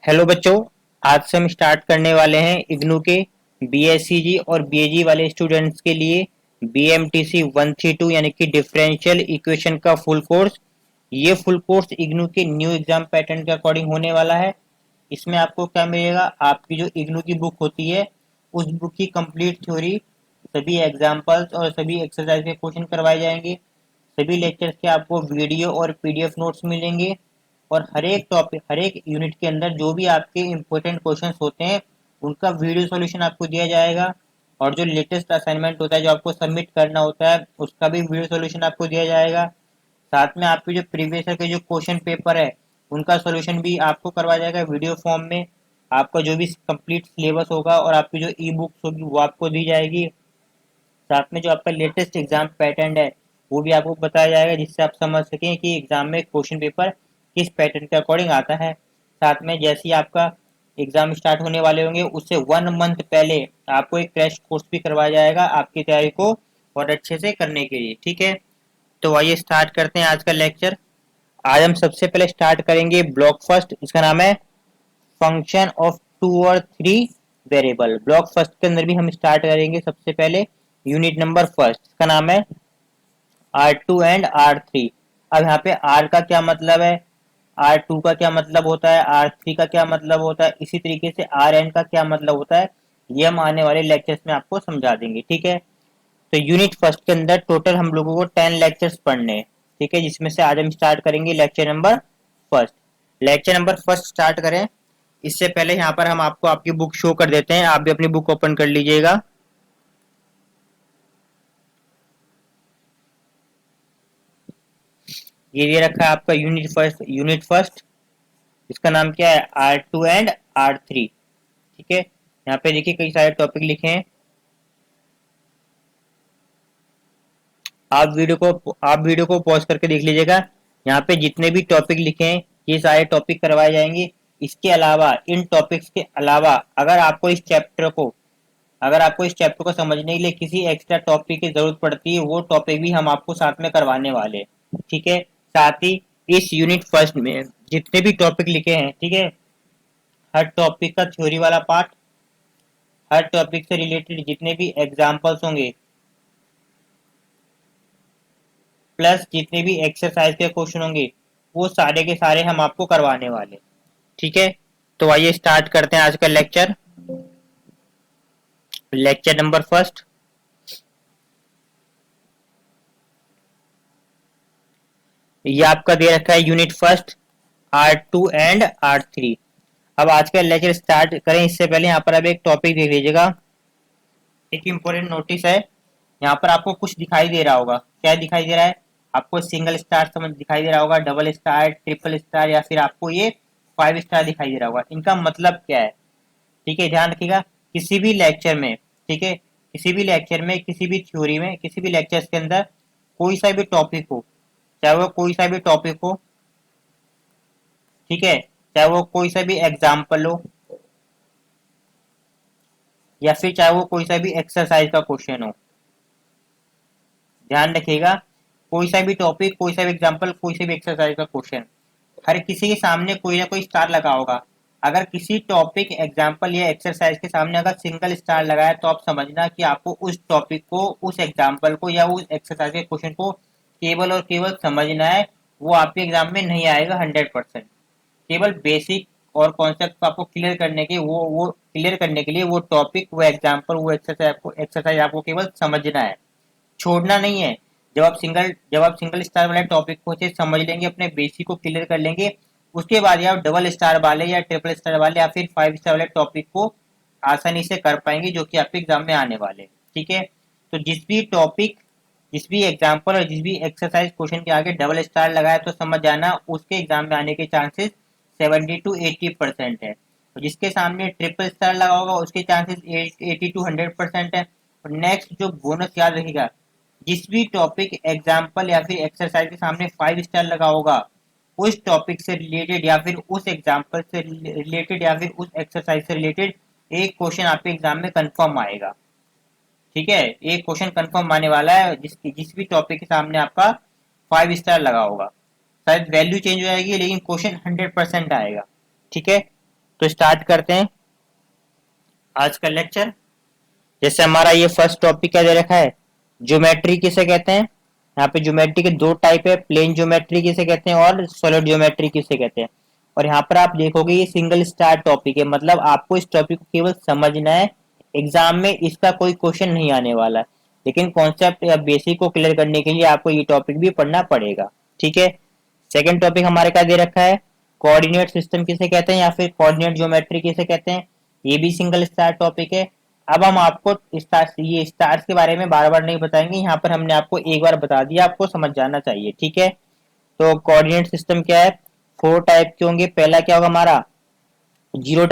Hello बच्चों, आज से हम स्टार्ट करने वाले हैं इग्नू के बीएससीजी और बीएजी वाले स्टूडेंट्स के लिए बीएमटीसी 132 यानी कि डिफरेंशियल इक्वेशन का फुल कोर्स। ये फुल कोर्स इग्नू के न्यू एग्जाम पैटर्न के अकॉर्डिंग होने वाला है। इसमें आपको क्या मिलेगा, आपकी जो इग्नू की बुक होती है उस बुक की कंप्लीट थ्योरी, सभी एग्जाम्पल्स और सभी एक्सरसाइज के क्वेश्चन करवाए जाएंगे। सभी लेक्चर्स के आपको वीडियो और पीडीएफ नोट्स मिलेंगे और हर एक टॉपिक, हर एक यूनिट के अंदर जो भी आपके इम्पोर्टेंट क्वेश्चंस होते हैं उनका वीडियो सॉल्यूशन आपको दिया जाएगा। और जो लेटेस्ट असाइनमेंट होता है जो आपको सबमिट करना होता है उसका भी वीडियो सॉल्यूशन आपको दिया जाएगा। साथ में आपके जो प्रीवियस ईयर के जो क्वेश्चन पेपर है उनका सॉल्यूशन भी आपको करवाया जाएगा वीडियो फॉर्म में। आपका जो भी कंप्लीट सिलेबस होगा और आपकी जो ई बुक्स होगी वो आपको दी जाएगी। साथ में जो आपका लेटेस्ट एग्जाम पैटर्न है वो भी आपको बताया जाएगा, जिससे आप समझ सकें कि एग्जाम में क्वेश्चन पेपर किस पैटर्न के अकॉर्डिंग आता है। साथ में जैसे ही आपका एग्जाम स्टार्ट होने वाले होंगे उससे 1 मंथ पहले आपको एक क्रैश कोर्स भी करवाया जाएगा आपकी तैयारी को और अच्छे से करने के लिए। ठीक है, तो आइए स्टार्ट करते हैं आज का लेक्चर। आज हम सबसे पहले स्टार्ट करेंगे ब्लॉक फर्स्ट, इसका नाम है फंक्शन ऑफ 2 और 3 वेरिएबल। ब्लॉक फर्स्ट के अंदर भी हम स्टार्ट करेंगे सबसे पहले यूनिट नंबर फर्स्ट, इसका नाम है R2 एंड R3। अब यहाँ पे R का क्या मतलब है, R2 का क्या मतलब होता है, R3 का क्या मतलब होता है, इसी तरीके से Rn का क्या मतलब होता है, ये हम आने वाले लेक्चर्स में आपको समझा देंगे। ठीक है, तो यूनिट फर्स्ट के अंदर टोटल हम लोगों को 10 लेक्चर्स पढ़ने हैं। ठीक है, जिसमें से आज हम स्टार्ट करेंगे lecture number first. Lecture number first start करें इससे पहले यहाँ पर हम आपको आपकी बुक शो कर देते हैं, आप भी अपनी बुक ओपन कर लीजिएगा। ये दे रखा है आपका यूनिट फर्स्ट, इसका नाम क्या है R2 एंड R3। ठीक है, यहाँ पे देखिए कई सारे टॉपिक लिखे हैं। आप वीडियो को पॉज करके देख लीजिएगा। यहाँ पे जितने भी टॉपिक लिखे हैं ये सारे टॉपिक करवाए जाएंगे। इसके अलावा, इन टॉपिक्स के अलावा, अगर आपको इस चैप्टर को समझने के लिए किसी एक्स्ट्रा टॉपिक की जरूरत पड़ती है वो टॉपिक भी हम आपको साथ में करवाने वाले हैं। ठीक है, साथ ही इस यूनिट फर्स्ट में जितने भी टॉपिक लिखे हैं, ठीक है, हर टॉपिक का थ्योरी वाला पार्ट, हर टॉपिक से रिलेटेड जितने भी एग्जाम्पल्स होंगे, प्लस जितने भी एक्सरसाइज के क्वेश्चन होंगे वो सारे के सारे हम आपको करवाने वाले। ठीक है, तो आइए स्टार्ट करते हैं आज का लेक्चर। लेक्चर नंबर फर्स्ट, ये आपका दे रखा है unit first R2 and R3। अब आज का लेक्चर स्टार्ट करें इससे पहले यहाँ पर अब एक टॉपिक देख लीजिएगा। एक इम्पोर्टेंट नोटिस है, यहाँ पर आपको कुछ दिखाई दे रहा होगा। क्या दिखाई दे रहा है आपको? सिंगल स्टार समझ दिखाई दे रहा होगा, डबल स्टार, ट्रिपल स्टार, या फिर आपको ये 5 स्टार दिखाई दे रहा होगा। इनका मतलब क्या है? ठीक है, ध्यान रखिएगा। किसी भी लेक्चर में, ठीक है, किसी भी लेक्चर में, किसी भी थ्योरी में, किसी भी लेक्चर्स के अंदर कोई सा भी टॉपिक हो, चाहे वो कोई सा भी टॉपिक हो, ठीक है, चाहे वो कोई सा भी एग्जाम्पल हो या फिर चाहे वो कोई सा भी एक्सरसाइज का क्वेश्चन हो, ध्यान रखिएगा। कोई सा भी टॉपिक, कोई सा भी एग्जाम्पल, कोई सा भी एक्सरसाइज का क्वेश्चन, हर किसी के सामने कोई ना कोई स्टार लगा होगा। अगर किसी टॉपिक, एग्जाम्पल या एक्सरसाइज के सामने अगर सिंगल स्टार लगा है तो आप समझना कि आपको उस टॉपिक को, उस एग्जाम्पल को या उस एक्सरसाइज के क्वेश्चन को केवल और केवल समझना है। वो आपके एग्जाम में नहीं आएगा 100%। केवल बेसिक और कॉन्सेप्ट को आपको क्लियर करने के, वो क्लियर करने के लिए वो टॉपिक, वो एग्जाम्पल, वो एक्सरसाइज आपको केवल समझना है, छोड़ना नहीं है। जब आप सिंगल स्टार वाले टॉपिक को अच्छे से समझ लेंगे, अपने बेसिक को क्लियर कर लेंगे, उसके बाद ही आप डबल स्टार वाले या ट्रिपल स्टार वाले या फिर 5 स्टार वाले टॉपिक को आसानी से कर पाएंगे जो कि आपके एग्जाम में आने वाले। ठीक है, तो जिस भी टॉपिक, जिस भी एग्जाम्पल और जिस भी एक्सरसाइज क्वेश्चन के आगे डबल स्टार लगाए तो समझ जाना उसके एग्जाम में आने के चांसेस 70 to 80% है। और जिसके सामने ट्रिपल स्टार लगा होगा उसके चांसेस 80 to 100% है। और नेक्स्ट जो बोनस याद रखिएगा, जिस भी टॉपिक, एग्जाम्पल या फिर एक्सरसाइज के सामने 5 स्टार लगा होगा उस टॉपिक से रिलेटेड या फिर उस एग्जाम्पल से रिलेटेड या फिर उस एक्सरसाइज से रिलेटेड एक क्वेश्चन आपके एग्जाम में कंफर्म आएगा। ठीक है, एक क्वेश्चन कंफर्म आने वाला है जिस भी टॉपिक के सामने आपका 5 स्टार लगा होगा। शायद वैल्यू चेंज हो जाएगी लेकिन क्वेश्चन 100% आएगा। ठीक है, तो स्टार्ट करते हैं आज का लेक्चर। जैसे हमारा ये फर्स्ट टॉपिक क्या दे रखा है, ज्योमेट्री किसे कहते हैं। यहाँ पे ज्योमेट्री के दो टाइप है, प्लेन ज्योमेट्री किसे कहते हैं और सॉलिड ज्योमेट्री किसे कहते हैं। और यहाँ पर आप देखोगे ये सिंगल स्टार टॉपिक है, मतलब आपको इस टॉपिक को केवल समझना है, एग्जाम में इसका कोई क्वेश्चन नहीं आने वाला है, लेकिन कॉन्सेप्ट या बेसिक को क्लियर करने के लिए आपको ये टॉपिक भी पढ़ना पड़ेगा। ठीक है, सेकेंड टॉपिक हमारे क्या दे रखा है, कोऑर्डिनेट सिस्टम किसे कहते हैं या फिर कोऑर्डिनेट ज्योमेट्री किसे कहते हैं। ये भी सिंगल स्टार टॉपिक है। अब हम आपको ये स्टार्स के बारे में बार बार नहीं बताएंगे, यहाँ पर हमने आपको एक बार बता दिया, आपको समझ जाना चाहिए। ठीक है, तो कोऑर्डिनेट सिस्टम क्या है, 4 टाइप के होंगे। पहला क्या होगा हमारा zero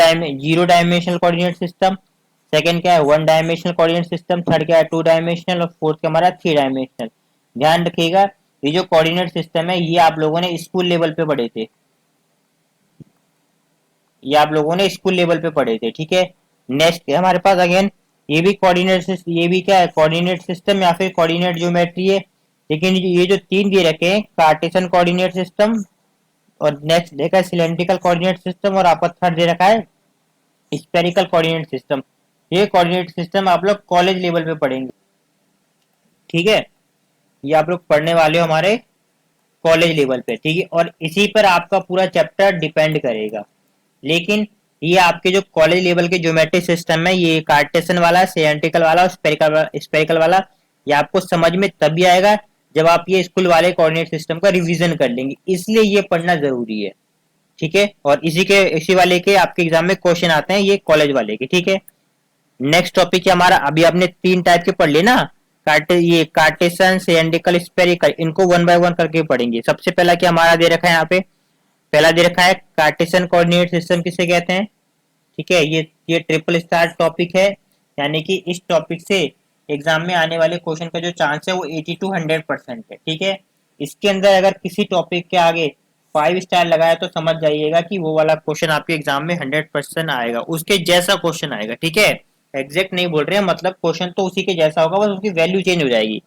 dimensional coordinate system, second क्या है 1 डायमेंशनल कोऑर्डिनेट सिस्टम, थर्ड क्या है 2 डायमेंशनल और फोर्थ क्या हमारा 3 डायमेंशनल। ध्यान रखिएगा ये जो कोऑर्डिनेट सिस्टम है ये आप लोगों ने स्कूल लेवल पे पढ़े थे, ये आप लोगों ने स्कूल लेवल पे पढ़े थे। ठीक है, नेक्स्ट है हमारे पास अगेन ये भी कोऑर्डिनेट सिस्टम, ये भी क्या है कोऑर्डिनेट सिस्टम या फिर कोऑर्डिनेट ज्योमेट्री है, लेकिन ये जो तीन दे रखे हैं कार्टेशियन कोऑर्डिनेट सिस्टम, और नेक्स्ट देखा है सिलेंड्रिकल कोऑर्डिनेट सिस्टम, और आपका थर्ड दे रखा है स्फेरिकल कोऑर्डिनेट सिस्टम। ये कोऑर्डिनेट सिस्टम आप लोग कॉलेज लेवल पे पढ़ेंगे। ठीक है, ये आप लोग पढ़ने वाले हो हमारे कॉलेज लेवल पे। ठीक है, और इसी पर आपका पूरा चैप्टर डिपेंड करेगा। लेकिन ये आपके जो कॉलेज लेवल के ज्योमेट्रिक सिस्टम है, ये कार्टेशियन वाला, सिलेंड्रिकल वाला और स्फेरिकल वाला, ये आपको समझ में तभी आएगा जब आप ये स्कूल वाले कोऑर्डिनेट सिस्टम का रिवीजन कर लेंगे, इसलिए ये पढ़ना जरूरी है। ठीक है, और इसी वाले के आपके एग्जाम में क्वेश्चन आते हैं ये कॉलेज वाले के। ठीक है, नेक्स्ट टॉपिक है हमारा, अभी आपने 3 टाइप के पढ़ लिए ना, ये कार्टेशियन, सिलेंड्रिकल, स्फेरिकल, इनको 1 बाय 1 करके पढ़ेंगे। सबसे पहला क्या हमारा दे रखा है यहाँ पे, पहला दे रखा है कार्टेशियन कोऑर्डिनेट सिस्टम किसे कहते हैं। ठीक है, ये ट्रिपल स्टार टॉपिक है, यानी कि इस टॉपिक से एग्जाम में आने वाले क्वेश्चन का जो चांस है वो 80 to 100% है। ठीक है, इसके अंदर अगर किसी टॉपिक के आगे 5 स्टार लगाया तो समझ जाइएगा कि वो वाला क्वेश्चन आपके एग्जाम में 100% आएगा, उसके जैसा क्वेश्चन आएगा। ठीक है, एग्जैक्ट नहीं बोल रहे हैं, मतलब क्वेश्चन तो उसी के जैसा होगा, बस उसकी वैल्यू चेंज हो जाएगी।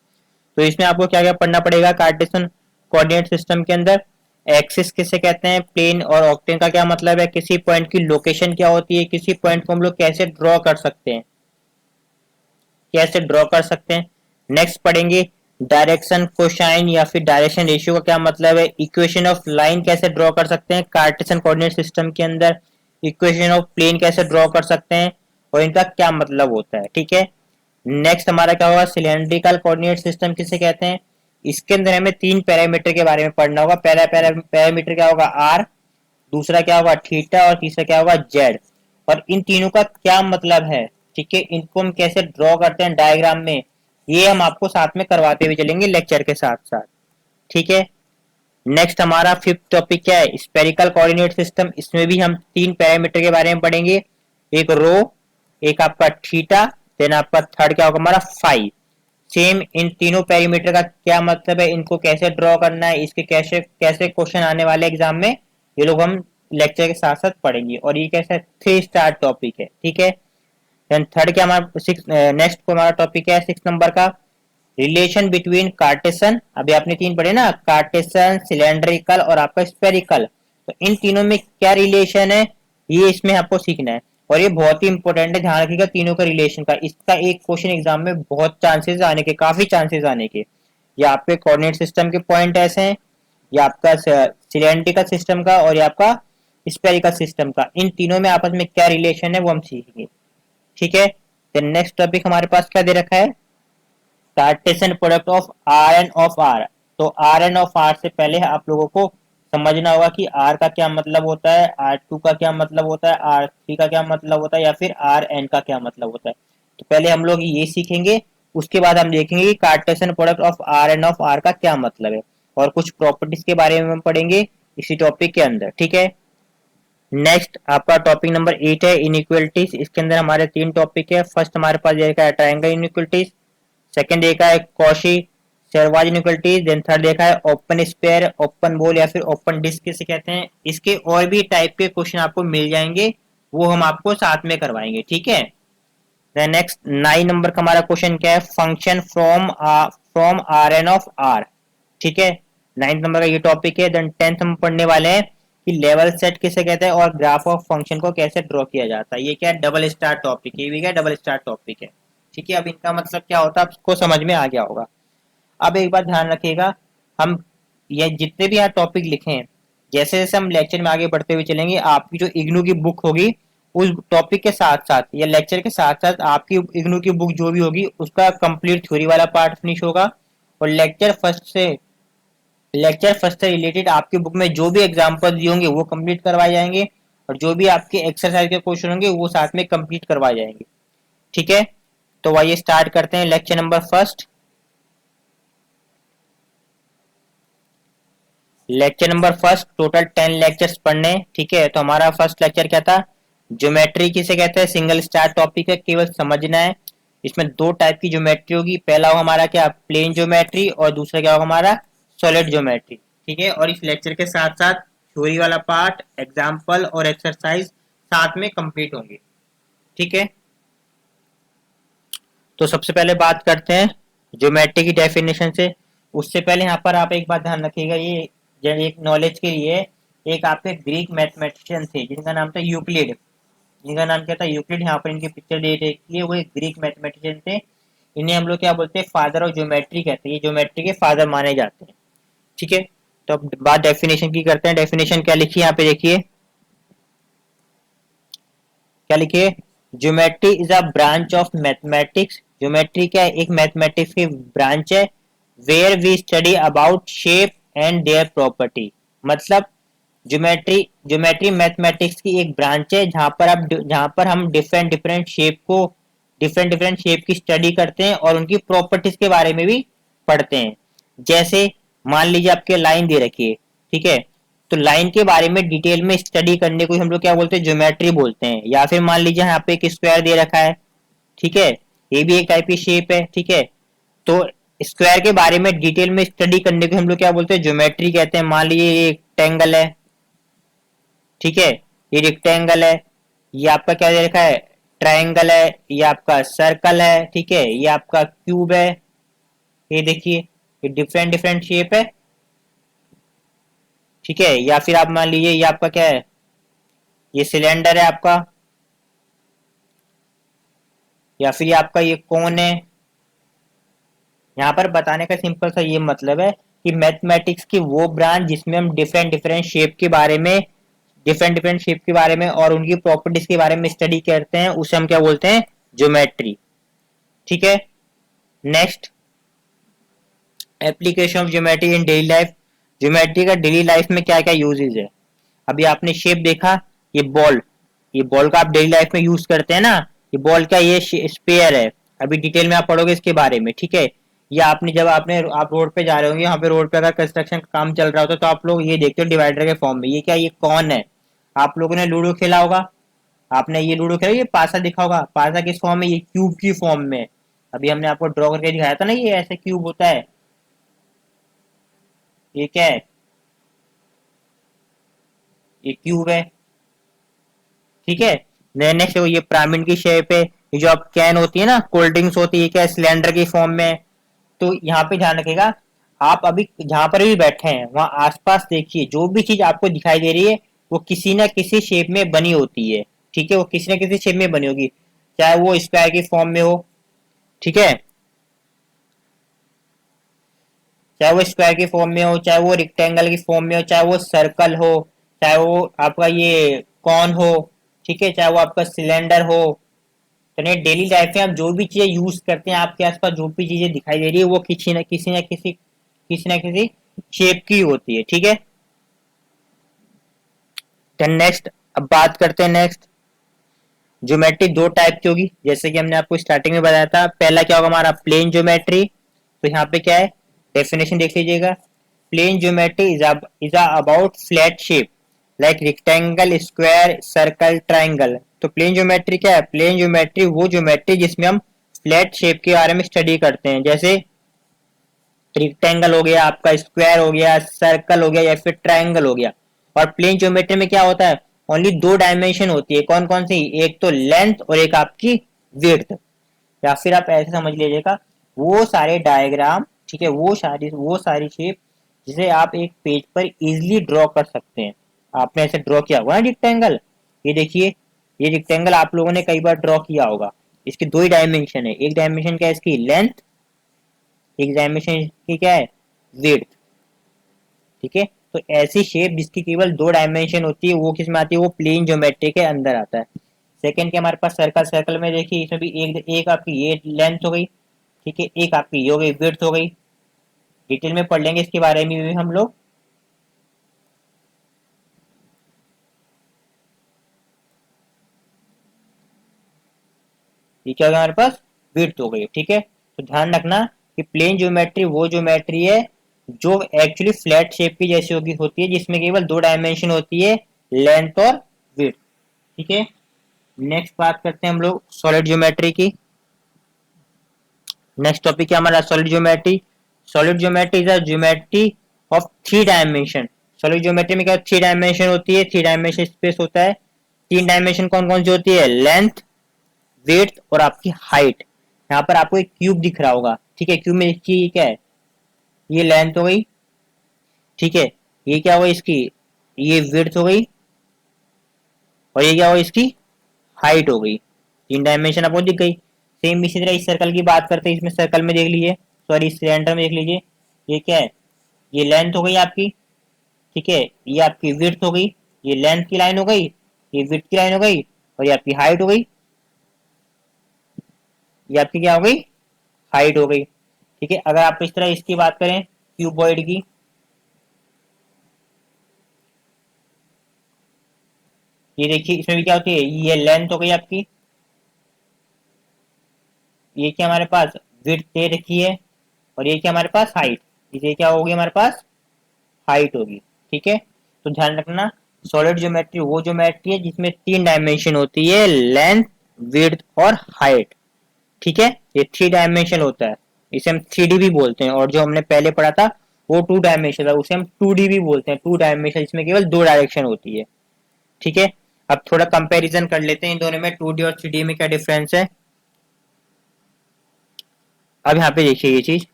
तो इसमें आपको क्या क्या पढ़ना पड़ेगा, कार्टेशियन कोऑर्डिनेट सिस्टम के अंदर एक्सिस किसे कहते हैं, प्लेन और ऑक्टेन का क्या मतलब है, किसी पॉइंट की लोकेशन क्या होती है, किसी पॉइंट को हम लोग कैसे ड्रॉ कर सकते हैं, कैसे ड्रॉ कर सकते हैं। नेक्स्ट पढ़ेंगे डायरेक्शन कोसाइन या फिर डायरेक्शन रेशियो का क्या मतलब है, इक्वेशन ऑफ लाइन कैसे ड्रॉ कर सकते हैं कार्टेशियन कोऑर्डिनेट सिस्टम के अंदर, इक्वेशन ऑफ प्लेन कैसे ड्रॉ कर सकते हैं और इनका क्या मतलब होता है। ठीक है, नेक्स्ट हमारा क्या होगा, सिलेंड्रिकल कोऑर्डिनेट सिस्टम किसे कहते हैं। इसके अंदर हमें 3 पैरामीटर के बारे में पढ़ना होगा। पहला पैरामीटर क्या होगा आर, दूसरा क्या होगा थीटा और तीसरा क्या होगा जेड, और इन तीनों का क्या मतलब है। ठीक है, इनको हम कैसे ड्रॉ करते हैं डायग्राम में, ये हम आपको साथ में करवाते हुए चलेंगे लेक्चर के साथ साथ। ठीक है, नेक्स्ट हमारा फिफ्थ टॉपिक क्या है, स्पेरिकल कोऑर्डिनेट सिस्टम। इसमें भी हम 3 पैरामीटर के बारे में पढ़ेंगे, एक रो, एक आपका थीटा, देन आपका थर्ड क्या होगा हमारा फाई। सेम इन तीनों पैरामीटर का क्या मतलब है, इनको कैसे ड्रॉ करना है, इसके कैसे कैसे क्वेश्चन आने वाले एग्जाम में, ये लोग हम लेक्चर के साथ साथ पढ़ेंगे। और ये कैसा 3 स्टार टॉपिक है। ठीक है, देन थर्ड क्या हमारा नेक्स्ट को हमारा टॉपिक है 6 नंबर का, रिलेशन बिटवीन कार्टेशियन। अभी आपने 3 पढ़े ना, कार्टेशियन, सिलेंड्रिकल और आपका स्फेरिकल, तो इन तीनों में क्या रिलेशन है ये इसमें आपको सीखना है, और ये बहुत ही इंपॉर्टेंट है, ध्यान रखिएगा तीनों का रिलेशन का। इसका एक क्वेश्चन एग्जाम में बहुत चांसेस आने के, काफी चांसेस आने के। ये आपके कोऑर्डिनेट सिस्टम के पॉइंट ऐसे हैं, ये आपका सिलेंड्रिकल सिस्टम का और ये आपका स्फेरिकल सिस्टम का, इन तीनों में आपस में क्या रिलेशन है वो हम सीखेंगे। ठीक है, देन नेक्स्ट टॉपिक हमारे पास क्या दे रखा है, Cartesian product of R N of R. तो आर एन ऑफ आर से पहले आप लोगों को समझना होगा कि आर का क्या मतलब होता है, आर टू का क्या मतलब होता है, आर थ्री का क्या मतलब होता है, या फिर आर एन का क्या मतलब होता है। तो पहले हम लोग ये सीखेंगे, उसके बाद हम देखेंगे कि Cartesian product of R N of R का क्या मतलब है, और कुछ प्रॉपर्टीज के बारे में हम पढ़ेंगे इसी टॉपिक के अंदर। ठीक है, नेक्स्ट आपका टॉपिक नंबर 8 है इनइक्वालिटीज। इसके अंदर हमारे 3 टॉपिक है। फर्स्ट हमारे पास देखा है ट्रायंगल इनइक्वालिटीज, सेकंड देखा है कॉशी शेरवाज इनइक्वालिटीज, देन थर्ड देखा है ओपन स्पेयर, ओपन बॉल या फिर ओपन डिस्क किसे कहते हैं। इसके और भी टाइप के क्वेश्चन आपको मिल जाएंगे, वो हम आपको साथ में करवाएंगे। ठीक है, देन नेक्स्ट 9 नंबर का हमारा क्वेश्चन क्या है, function from R N of R. ठीक है, 9th नंबर का ये टॉपिक है। देन 10th हम पढ़ने वाले हैं कि लेवल सेट किसे कहते हैं और ग्राफ ऑफ फंक्शन को कैसे ड्रॉ किया जाता है। ये क्या है, डबल स्टार टॉपिक, ये भी क्या डबल स्टार टॉपिक है। ठीक है, अब इनका मतलब क्या होता है आपको समझ में आ गया होगा। अब एक बात ध्यान रखिएगा, हम ये जितने भी यहाँ टॉपिक लिखे हैं, जैसे जैसे हम लेक्चर में आगे बढ़ते हुए चलेंगे, आपकी जो इग्नू की बुक होगी उस टॉपिक के साथ साथ या लेक्चर के साथ साथ आपकी इग्नू की बुक जो भी होगी उसका कंप्लीट थ्योरी वाला पार्ट फिनिश होगा, और लेक्चर फर्स्ट से रिलेटेड आपकी बुक में जो भी एग्जाम्पल दिए होंगे वो कंप्लीट करवाए जाएंगे, और जो भी आपके एक्सरसाइज के क्वेश्चन होंगे वो साथ में कंप्लीट करवाए जाएंगे। ठीक है, तो आइए स्टार्ट करते हैं lecture number first. Lecture number first, total 10 lectures पढ़ने। ठीक है, तो हमारा फर्स्ट लेक्चर क्या था, ज्योमेट्री किसे कहते हैं, सिंगल स्टार टॉपिक है, केवल समझना है। इसमें दो टाइप की ज्योमेट्री होगी, पहला होगा हमारा क्या प्लेन ज्योमेट्री, और दूसरा क्या होगा हमारा सॉलिड ज्योमेट्री। ठीक है, और इस लेक्चर के साथ साथ थ्योरी वाला पार्ट, एग्जाम्पल और एक्सरसाइज साथ में कंप्लीट होंगे। ठीक है, तो सबसे पहले बात करते हैं ज्योमेट्री की डेफिनेशन से। उससे पहले यहाँ पर आप एक बात ध्यान रखिएगा, ये एक नॉलेज के लिए, एक आपके ग्रीक मैथमेटिशियन थे जिनका नाम था यूक्लिड। जिनका नाम क्या था, यूक्लिड। यहाँ पर इनकी पिक्चर दे रखी है, वो एक ग्रीक मैथमेटिशियन थे। इन्हें हम लोग क्या बोलते हैं, फादर ऑफ ज्योमेट्री कहते हैं, ये ज्योमेट्री के फादर माने जाते हैं। ठीक है, तो अब बात डेफिनेशन की करते हैं। डेफिनेशन क्या लिखी है यहाँ पे देखिए, क्या लिखिए, geometry is a branch of mathematics. Geometry क्या है, एक मैथमेटिक्स की ब्रांच है। Where we study about shape and their property. मतलब ज्योमेट्री ज्योमेट्री मैथमेटिक्स की एक ब्रांच है जहां पर हम डिफरेंट डिफरेंट शेप की स्टडी करते हैं और उनकी प्रॉपर्टीज के बारे में भी पढ़ते हैं। जैसे मान लीजिए आपके लाइन दे रखी है, ठीक है, तो लाइन के बारे में डिटेल में स्टडी करने को हम लोग क्या बोलते हैं, ज्योमेट्री बोलते हैं। या फिर मान लीजिए यहाँ पे एक स्क्वायर दे रखा है, ठीक है, ये भी एक टाइप की शेप है। ठीक है, तो स्क्वायर के बारे में डिटेल में स्टडी करने को हम लोग क्या बोलते हैं, ज्योमेट्री कहते हैं। मान लीजिए ये एक रेक्टेंगल है, ठीक है, ये रेक्टेंगल है, ये आपका क्या दे रखा है, ट्रायंगल है, ये आपका सर्कल है, ठीक है, ये आपका क्यूब है। ये देखिए, ये डिफरेंट डिफरेंट शेप है। ठीक है, या फिर आप मान लीजिए ये आपका क्या है, ये सिलेंडर है आपका, या फिर ये आपका ये कोन है। यहाँ पर बताने का सिंपल सा ये मतलब है कि मैथमेटिक्स की वो ब्रांच जिसमें हम डिफरेंट डिफरेंट शेप के बारे में और उनकी प्रॉपर्टीज के बारे में स्टडी करते हैं, उसे हम क्या बोलते हैं, ज्योमेट्री। ठीक है, next, application of geometry in daily life. Geometry का डेली लाइफ में क्या क्या यूजेज है। अभी आपने शेप देखा, ये बॉल का आप डेली लाइफ में यूज करते हैं ना, ये बॉल का ये स्पेयर है। अभी डिटेल में आप पढ़ोगे इसके बारे में। ठीक है, या आप रोड पे जा रहे होंगे, यहाँ पे रोड पे अगर कंस्ट्रक्शन का काम चल रहा होता है तो आप लोग ये देखते हो डिवाइडर के फॉर्म में। ये क्या, ये कौन है। आप लोगों ने लूडो खेला होगा, आपने ये लूडो खेला, ये पासा दिखा होगा। पासा किस फॉर्म में, ये क्यूब की फॉर्म में। अभी हमने आपको ड्रॉ करके दिखाया था ना, ये ऐसे क्यूब होता है। ये क्या है, ये क्यूब है। ठीक है, नेक्स्ट ये पिरामिड की शेप है। ये जो आप कैन होती है ना, कोल्ड ड्रिंक्स होती है, क्या सिलेंडर की फॉर्म में। तो यहाँ पे ध्यान रखिएगा, आप अभी जहां पर भी बैठे हैं वहां आसपास देखिए, जो भी चीज आपको दिखाई दे रही है वो किसी ना किसी शेप में बनी होती है। ठीक है, वो किसी ना किसी शेप में बनी होगी, चाहे वो स्क्वायर की फॉर्म में हो, ठीक है, चाहे वो स्क्वायर की फॉर्म में हो, चाहे वो रेक्टेंगल की फॉर्म में हो, चाहे वो सर्कल हो, चाहे वो आपका ये कॉन हो, ठीक है, चाहे वो आपका सिलेंडर हो। तो नहीं, डेली लाइफ में आप जो भी चीजें यूज करते हैं, आपके आसपास जो भी चीजें दिखाई दे रही है वो किसी ना किसी शेप की होती है। ठीक है, देन नेक्स्ट, अब बात करते हैं नेक्स्ट, ज्योमेट्री दो टाइप की होगी, जैसे कि हमने आपको स्टार्टिंग में बताया था। पहला क्या होगा हमारा, प्लेन ज्योमेट्री। तो यहाँ पे क्या है, डेफिनेशन देख लीजिएगा, plane geometry is about flat shape like rectangle, square, circle, triangle. तो प्लेन ज्योमेट्री क्या है, प्लेन ज्योमेट्री वो ज्योमेट्री जिसमें हम फ्लैट शेप के बारे में स्टडी करते हैं, जैसे रेक्टेंगल हो गया, आपका स्क्वायर हो गया, सर्कल हो गया, या फिर ट्राइंगल हो गया। और प्लेन ज्योमेट्री में क्या होता है, ओनली दो डायमेंशन होती है। कौन कौन सी, एक तो लेंथ और एक आपकी विड्थ। या फिर आप ऐसे समझ लीजिएगा, वो सारे डायग्राम, ठीक है, वो सारी शेप जिसे आप एक पेज पर इजीली ड्रॉ कर सकते हैं। आपने ऐसे ड्रॉ किया होगा ना रेक्टेंगल, ये देखिए, ये रेक्टेंगल आप लोगों ने कई बार ड्रॉ किया होगा। इसकी दो ही डायमेंशन है, एक डायमेंशन क्या है इसकी लेंथ, एक डायमेंशन की क्या है विड्थ। ठीक है, तो ऐसी शेप जिसकी केवल दो डायमेंशन होती है वो किस में आती है, वो प्लेन ज्योमेट्री के अंदर आता है। सेकंड के हमारे पास सर्कल, सर्कल में देखिए इसमें भी एक आपकी ये लेंथ हो गई, ठीक है, एक आपकी ये हो गई विड्थ हो गई। डिटेल में पढ़ लेंगे इसके बारे में भी हम लोग। ये क्या होगा हमारे पास, विड्थ हो गई। ठीक है, तो ध्यान रखना कि प्लेन ज्योमेट्री वो ज्योमेट्री है जो एक्चुअली फ्लैट शेप की जैसी होती है, जिसमें केवल दो डायमेंशन होती है, लेंथ और विड्थ। ठीक है, नेक्स्ट बात करते हैं हम लोग सॉलिड ज्योमेट्री की। नेक्स्ट टॉपिक है हमारा solid geometry. Solid geometry is a geometry of three dimension. Solid geometry में क्या थ्री डायमेंशन होती है, थ्री डायमेंशन स्पेस होता है। तीन डायमेंशन कौन कौन सी होती है, लेंथ, विड्थ और आपकी हाइट। यहाँ पर आपको एक क्यूब दिख रहा होगा, ठीक है, क्यूब में देखिए ये क्या है, ये लेंथ हो गई, ठीक है, ये क्या हुआ इसकी, ये विड्थ हो गई, और ये क्या हुआ इसकी हाइट हो गई। तीन डायमेंशन आपको दिख गई। सेम इसी तरह इस सर्कल की बात करते हैं, इसमें सर्कल में देख लीजिए, सॉरी इस सिलेंडर में देख लीजिए, ये क्या है, ये लेंथ हो गई आपकी, ठीक है, ये आपकी विड्थ हो गई, ये लेंथ की लाइन हो गई, ये विड्थ की लाइन हो गई, और ये आपकी हाइट हो गई, ये आपकी क्या हो गई, हाइट हो गई। ठीक है, अगर आप इस तरह इसकी बात करें क्यूबॉइड की, ये देखिए इसमें भी क्या होती है, ये लेंथ हो गई आपकी, ये क्या हमारे पास विड्थ दे रखी है, और ये क्या हमारे पास हाइट, ये क्या होगी हमारे पास हाइट होगी। ठीक है, तो ध्यान रखना सॉलिड ज्योमेट्री वो ज्योमेट्री है जिसमें तीन डायमेंशन होती है, लेंथ, विड्थ और हाइट। ठीक है, ये थ्री डायमेंशन होता है, इसे हम थ्री डी भी बोलते हैं, और जो हमने पहले पढ़ा था वो टू डायमेंशन था, उसे हम टू डी भी बोलते हैं, टू डायमेंशन इसमें केवल दो डायरेक्शन होती है। ठीक है, अब थोड़ा कंपैरिजन कर लेते हैं इन दोनों में, टू डी और थ्री डी में क्या डिफरेंस है। अब यहाँ पे देखिए ये चीज,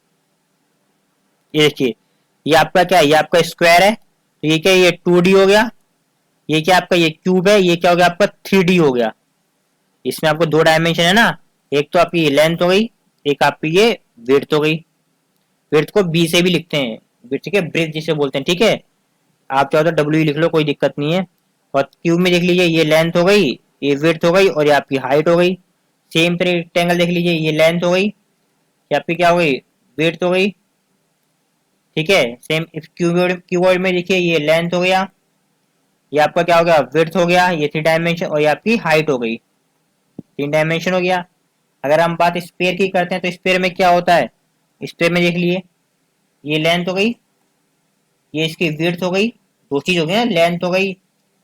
ये देखिए, ये आपका क्या है, ये आपका स्क्वायर है, तो ये क्या है, ये टू डी हो गया, ये क्या आपका ये क्यूब है, ये क्या हो गया आपका थ्री डी हो गया। इसमें आपको दो डायमेंशन है ना, एक तो आपकी ये लेंथ हो गई, एक आपकी ये विड्थ हो गई। विड्थ को बी से भी लिखते हैं, विड्थ के ब्रेथ जिसे बोलते हैं। ठीक है, आप चाहो तो डब्ल्यू लिख लो, कोई दिक्कत नहीं है। और क्यूब में देख लीजिए, ये लेंथ हो गई, ये विड्थ हो गई, और ये आपकी हाइट हो गई। सेम तरह रेक्टेंगल देख लीजिए, ये लेंथ हो गई, ये आपकी क्या हो गई, विड्थ हो गई। ठीक है, सेम क्यूबॉइड में देखिए, ये लेंथ हो गया, ये आपका क्या हो गया विड्थ हो गया, ये थ्री डायमेंशन, और ये आपकी हाइट हो गई, तीन डायमेंशन हो गया। अगर हम बात स्पेयर की करते हैं तो स्पेयर में क्या होता है, स्पेयर में देख लिए, ये लेंथ हो गई, ये इसकी विड्थ हो गई, दो चीज हो गई ना, लेंथ हो गई,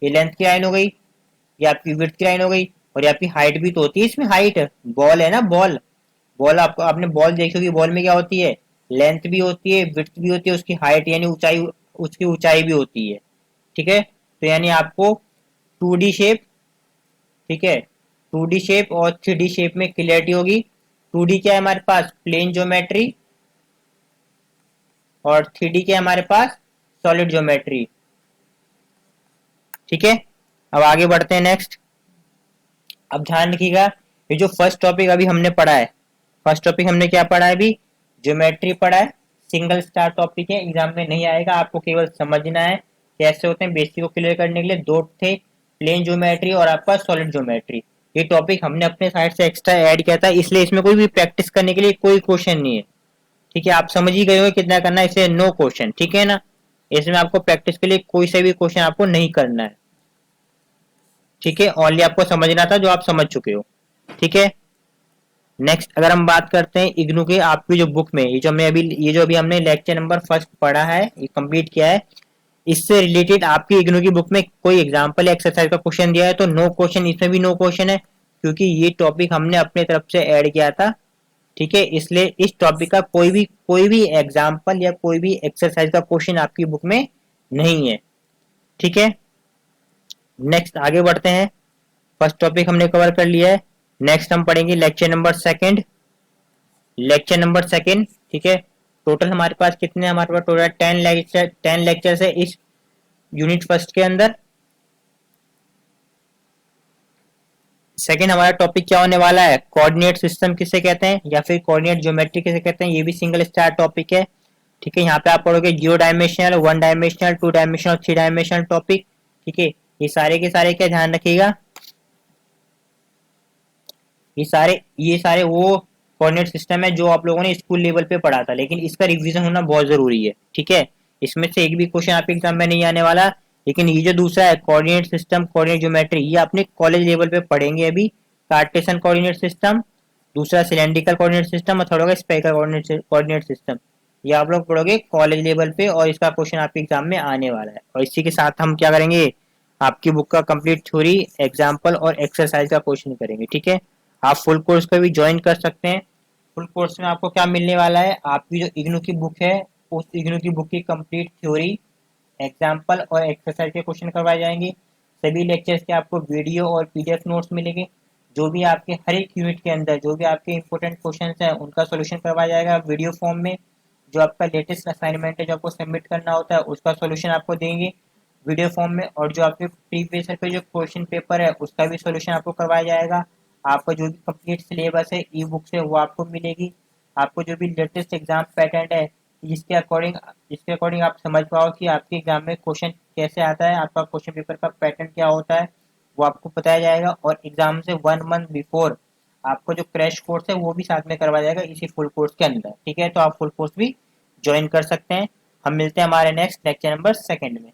ये लेंथ की लाइन हो गई, ये आपकी विड्थ की लाइन हो गई, और ये आपकी हाइट भी तो होती है इसमें, हाइट बॉल है ना, बॉल, बॉल आपको आपने बॉल देखी होगी, बॉल में क्या होती है, लेंथ भी होती है, विड्थ भी होती है, उसकी हाइट यानी ऊंचाई, उसकी ऊंचाई भी होती है। ठीक है, तो यानी आपको टू डी शेप, ठीक है, टू डी शेप और थ्री डी शेप में क्लियरिटी होगी। टू डी क्या है हमारे पास प्लेन ज्योमेट्री, और थ्री डी क्या है हमारे पास सॉलिड ज्योमेट्री। ठीक है, अब आगे बढ़ते हैं नेक्स्ट। अब ध्यान रखिएगा, ये जो फर्स्ट टॉपिक अभी हमने पढ़ा है, फर्स्ट टॉपिक हमने क्या पढ़ा है अभी, ज्योमेट्री पढ़ा है, सिंगल स्टार टॉपिक है, एग्जाम में नहीं आएगा, आपको केवल समझना है कैसे होते हैं, बेसिक को क्लियर करने के लिए दो थे, प्लेन ज्योमेट्री और आपका सॉलिड ज्योमेट्री। ये टॉपिक हमने अपने साइड से एक्स्ट्रा ऐड किया था, इसलिए इसमें कोई भी प्रैक्टिस करने के लिए कोई क्वेश्चन नहीं है। ठीक है, आप समझ ही गए हो कितना करना है, इसे नो क्वेश्चन, ठीक है ना, इसमें आपको प्रैक्टिस के लिए कोई से भी क्वेश्चन आपको नहीं करना है। ठीक है, ओनली आपको समझना था जो आप समझ चुके हो। ठीक है, नेक्स्ट अगर हम बात करते हैं इग्नू के आपकी जो बुक में, ये जो अभी हमने लेक्चर नंबर फर्स्ट पढ़ा है, ये कंप्लीट किया है, इससे रिलेटेड आपकी इग्नू की बुक में कोई एग्जांपल एक्सरसाइज का क्वेश्चन दिया है तो नो क्वेश्चन, इसमें भी नो क्वेश्चन है, क्योंकि ये टॉपिक हमने अपने तरफ से ऐड किया था। ठीक है, इसलिए इस टॉपिक का कोई भी एग्जाम्पल या कोई भी एक्सरसाइज का क्वेश्चन आपकी बुक में नहीं है। ठीक है, नेक्स्ट आगे बढ़ते हैं, फर्स्ट टॉपिक हमने कवर कर लिया है। नेक्स्ट हम पढ़ेंगे lecture number second, lecture number second. ठीक है, टोटल हमारे पास कितने, हमारे पास टोटल 10 लेक्चर है इस यूनिट फर्स्ट के अंदर। सेकंड हमारा टॉपिक क्या होने वाला है, कोऑर्डिनेट सिस्टम किसे कहते हैं या फिर कोऑर्डिनेट ज्योमेट्री किसे कहते हैं, ये भी सिंगल स्टार टॉपिक है। ठीक है, यहाँ पे आप पढ़ोगे zero dimensional, one dimensional, two dimensional, three dimensional topic. ठीक है, ये सारे के सारे क्या ध्यान रखिएगा, ये सारे वो कोऑर्डिनेट सिस्टम है जो आप लोगों ने स्कूल लेवल पे पढ़ा था, लेकिन इसका रिवीजन होना बहुत जरूरी है। ठीक है, इसमें से एक भी क्वेश्चन आपके एग्जाम में नहीं आने वाला, लेकिन ये जो दूसरा है कोऑर्डिनेट सिस्टम, कोऑर्डिनेट ज्योमेट्री, ये आपने कॉलेज लेवल पे पढ़ेंगे अभी। कार्टेशियन कोऑर्डिनेट सिस्टम, दूसरा सिलेंड्रिकल कोऑर्डिनेट सिस्टम और थर्ड होगा स्फेरिकल कोऑर्डिनेट सिस्टम। ये आप लोग पढ़ोगे कॉलेज लेवल पे और इसका क्वेश्चन आपके एग्जाम में आने वाला है। और इसी के साथ हम क्या करेंगे, आपकी बुक का कंप्लीट थ्योरी, एग्जाम्पल और एक्सरसाइज का क्वेश्चन करेंगे। ठीक है, आप फुल कोर्स का भी ज्वाइन कर सकते हैं। फुल कोर्स में आपको क्या मिलने वाला है, आपकी जो इग्नू की बुक है उस इग्नू की बुक की कंप्लीट थ्योरी, एग्जाम्पल और एक्सरसाइज के क्वेश्चन करवाए जाएंगे। सभी लेक्चर्स के आपको वीडियो और पीडीएफ नोट्स मिलेंगे। जो भी आपके हर एक यूनिट के अंदर जो भी आपके इंपॉर्टेंट क्वेश्चन हैं उनका सोल्यूशन करवाया जाएगा वीडियो फॉर्म में। जो आपका लेटेस्ट असाइनमेंट है जो आपको सबमिट करना होता है उसका सोल्यूशन आपको देंगे वीडियो फॉर्म में। और जो आपके प्रीवियस पे जो क्वेश्चन पेपर है उसका भी सोल्यूशन आपको करवाया जाएगा। आपका जो भी कंप्लीट सिलेबस है ई बुक से वो आपको मिलेगी। आपको जो भी लेटेस्ट एग्जाम पैटर्न है जिसके अकॉर्डिंग आप समझ पाओ कि आपके एग्जाम में क्वेश्चन कैसे आता है, आपका क्वेश्चन पेपर का पैटर्न क्या होता है, वो आपको बताया जाएगा। और एग्जाम से 1 मंथ बिफोर आपको जो क्रैश कोर्स है वो भी साथ में करवाया जाएगा इसी फुल कोर्स के अंदर। ठीक है, तो आप फुल कोर्स भी ज्वाइन कर सकते हैं। हम मिलते हैं हमारे नेक्स्ट लेक्चर नंबर 2 में।